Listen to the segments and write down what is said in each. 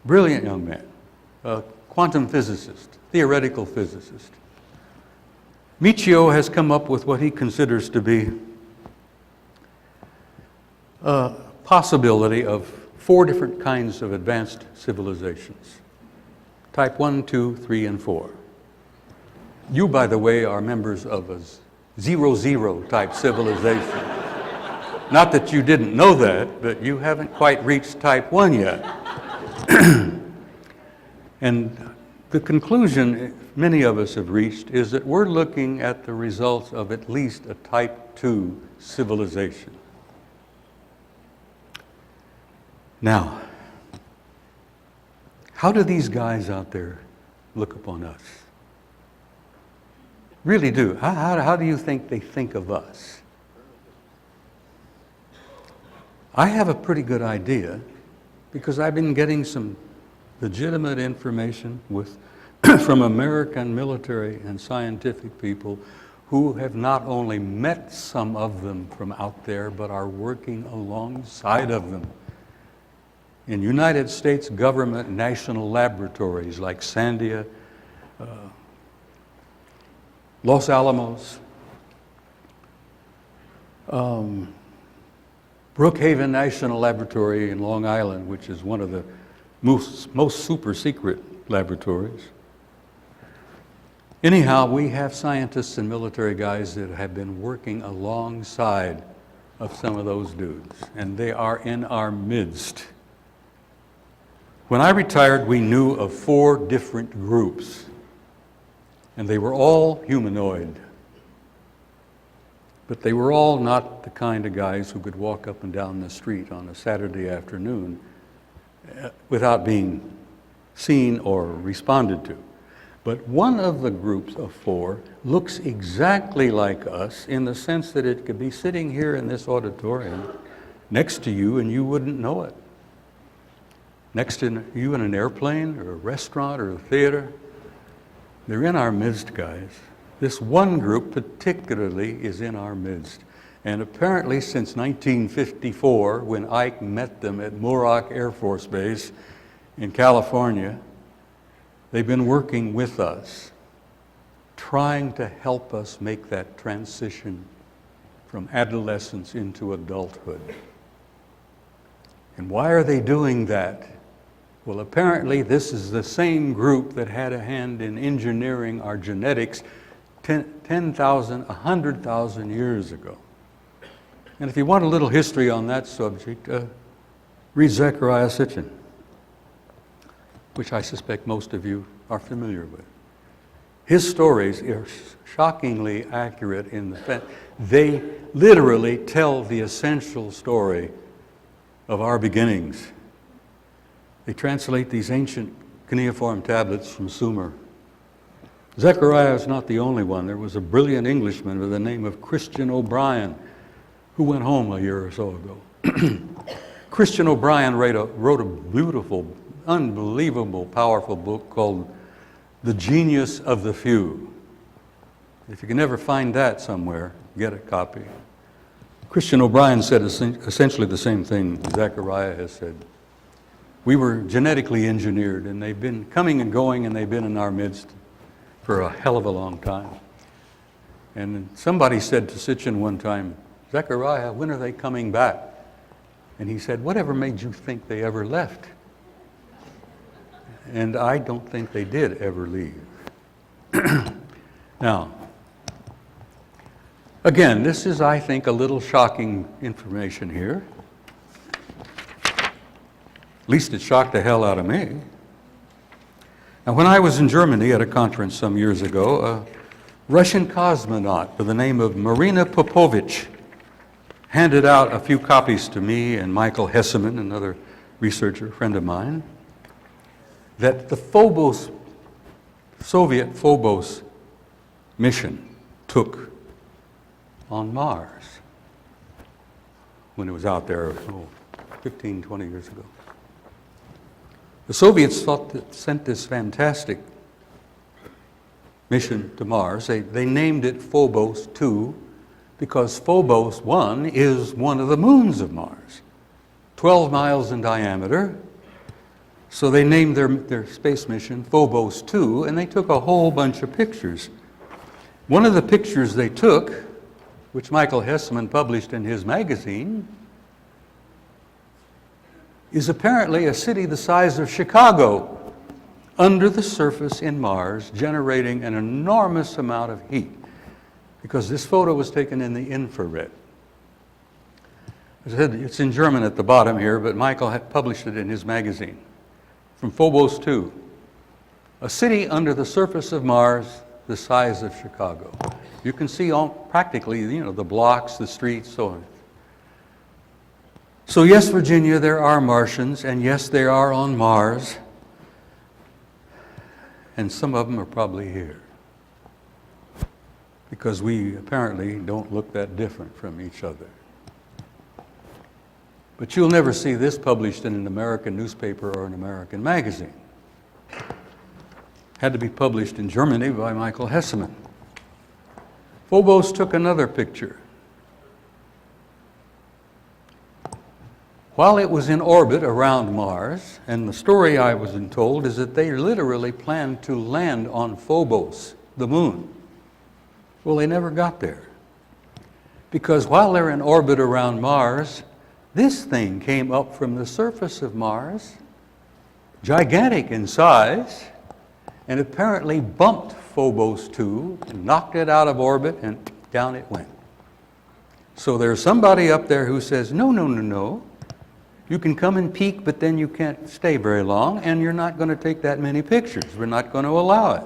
Brilliant young man, a quantum physicist, theoretical physicist. Michio has come up with what he considers to be a possibility of 4 different kinds of advanced civilizations. Type 1, 2, 3, and 4. You, by the way, are members of a 0-0 type civilization. Not that you didn't know that, but you haven't quite reached type 1 yet. And the conclusion many of us have reached is that we're looking at the results of at least a type 2 civilization. Now, how do these guys out there look upon us? Really do. How do you think they think of us? I have a pretty good idea because I've been getting some legitimate information from American military and scientific people who have not only met some of them from out there, but are working alongside of them in United States government national laboratories like Sandia, Los Alamos, Brookhaven National Laboratory in Long Island, which is one of the most super secret laboratories. Anyhow, we have scientists and military guys that have been working alongside of some of those dudes, and they are in our midst. When I retired, we knew of 4 different groups, and they were all humanoid. But they were all not the kind of guys who could walk up and down the street on a Saturday afternoon without being seen or responded to. But one of the groups of 4 looks exactly like us in the sense that it could be sitting here in this auditorium next to you and you wouldn't know it. Next to you in an airplane or a restaurant or a theater. They're in our midst, guys. This one group particularly is in our midst. And apparently since 1954, when Ike met them at Muroc Air Force Base in California, they've been working with us, trying to help us make that transition from adolescence into adulthood. And why are they doing that? Well, apparently this is the same group that had a hand in engineering our genetics 10,000, 100,000 years ago. And if you want a little history on that subject, read Zechariah Sitchin, which I suspect most of you are familiar with. His stories are shockingly accurate in the fact they literally tell the essential story of our beginnings. They translate these ancient cuneiform tablets from Sumer. Zechariah is not the only one. There was a brilliant Englishman by the name of Christian O'Brien who went home a year or so ago. Christian O'Brien wrote a beautiful, unbelievable, powerful book called The Genius of the Few. If you can ever find that somewhere, get a copy. Christian O'Brien said essentially the same thing Zechariah has said. We were genetically engineered, and they've been coming and going, and they've been in our midst for a hell of a long time. And somebody said to Sitchin one time, Zechariah, when are they coming back? And he said, whatever made you think they ever left? And I don't think they did ever leave. Now, again, this is, I think, a little shocking information here. At least it shocked the hell out of me. Now, when I was in Germany at a conference some years ago, a Russian cosmonaut by the name of Marina Popovich handed out a few copies to me and Michael Hesseman, another researcher, friend of mine, that the Soviet Phobos mission took on Mars when it was out there 15, 20 years ago. The Soviets sent this fantastic mission to Mars. They named it Phobos 2 because Phobos 1 is one of the moons of Mars. 12 miles in diameter, So they named their space mission Phobos 2, and they took a whole bunch of pictures. One of the pictures they took, which Michael Hesseman published in his magazine, is apparently a city the size of Chicago under the surface in Mars, generating an enormous amount of heat, because this photo was taken in the infrared. As I said, it's in German at the bottom here, but Michael had published it in his magazine. From Phobos 2, a city under the surface of Mars the size of Chicago. You can see practically, the blocks, the streets, so on. So yes, Virginia, there are Martians, and yes, they are on Mars, and some of them are probably here, because we apparently don't look that different from each other. But you'll never see this published in an American newspaper or an American magazine. Had to be published in Germany by Michael Hesseman. Phobos took another picture. While it was in orbit around Mars, and the story I was told is that they literally planned to land on Phobos, the moon. Well, they never got there. Because while they're in orbit around Mars, this thing came up from the surface of Mars, gigantic in size, and apparently bumped Phobos 2, and knocked it out of orbit, and down it went. So there's somebody up there who says, no. You can come and peek, but then you can't stay very long, and you're not going to take that many pictures. We're not going to allow it.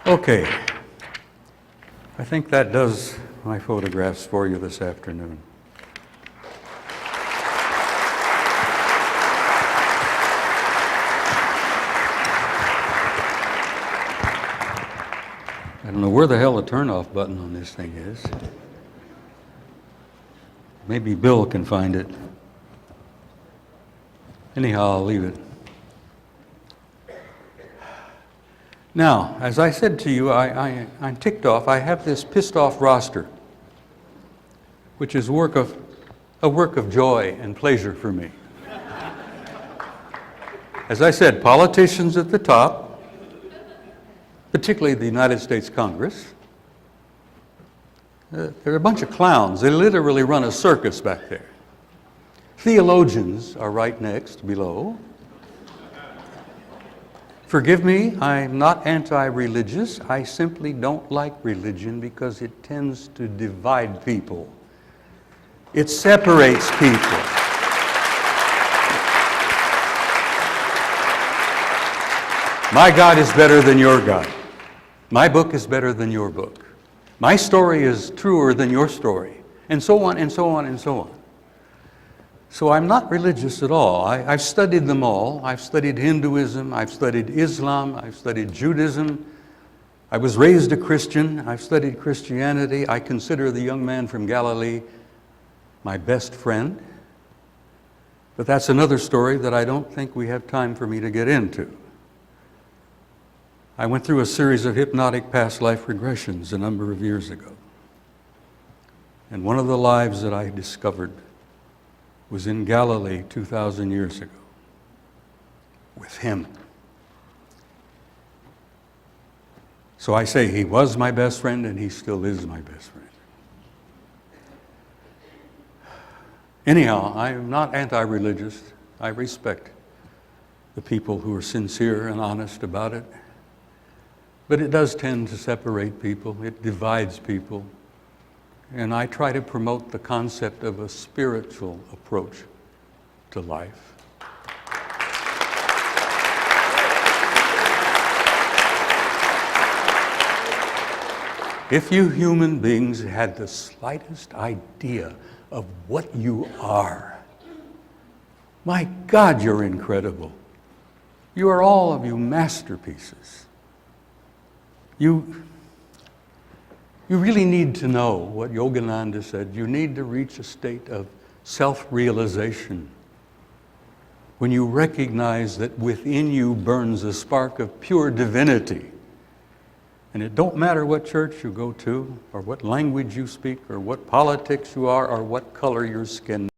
Okay. I think that does my photographs for you this afternoon. I don't know where the hell the turn-off button on this thing is. Maybe Bill can find it. Anyhow, I'll leave it. Now, as I said to you, I'm ticked off. I have this pissed off roster, which is a work of joy and pleasure for me. As I said, politicians at the top, particularly the United States Congress, they're a bunch of clowns. They literally run a circus back there. Theologians are right next, below. Forgive me, I'm not anti-religious. I simply don't like religion because it tends to divide people. It separates people. My God is better than your God. My book is better than your book. My story is truer than your story. And so on, and so on, and so on. So I'm not religious at all. I've studied them all. I've studied Hinduism, I've studied Islam, I've studied Judaism. I was raised a Christian. I've studied Christianity. I consider the young man from Galilee my best friend. But that's another story that I don't think we have time for me to get into. I went through a series of hypnotic past life regressions a number of years ago. And one of the lives that I discovered was in Galilee 2,000 years ago with him. So I say he was my best friend and he still is my best friend. Anyhow, I'm not anti-religious. I respect the people who are sincere and honest about it. But it does tend to separate people. It divides people. And I try to promote the concept of a spiritual approach to life. If you human beings had the slightest idea of what you are, my God, you're incredible. You are all of you masterpieces. You really need to know what Yogananda said. You need to reach a state of self-realization when you recognize that within you burns a spark of pure divinity. And it don't matter what church you go to, or what language you speak, or what politics you are, or what color your skin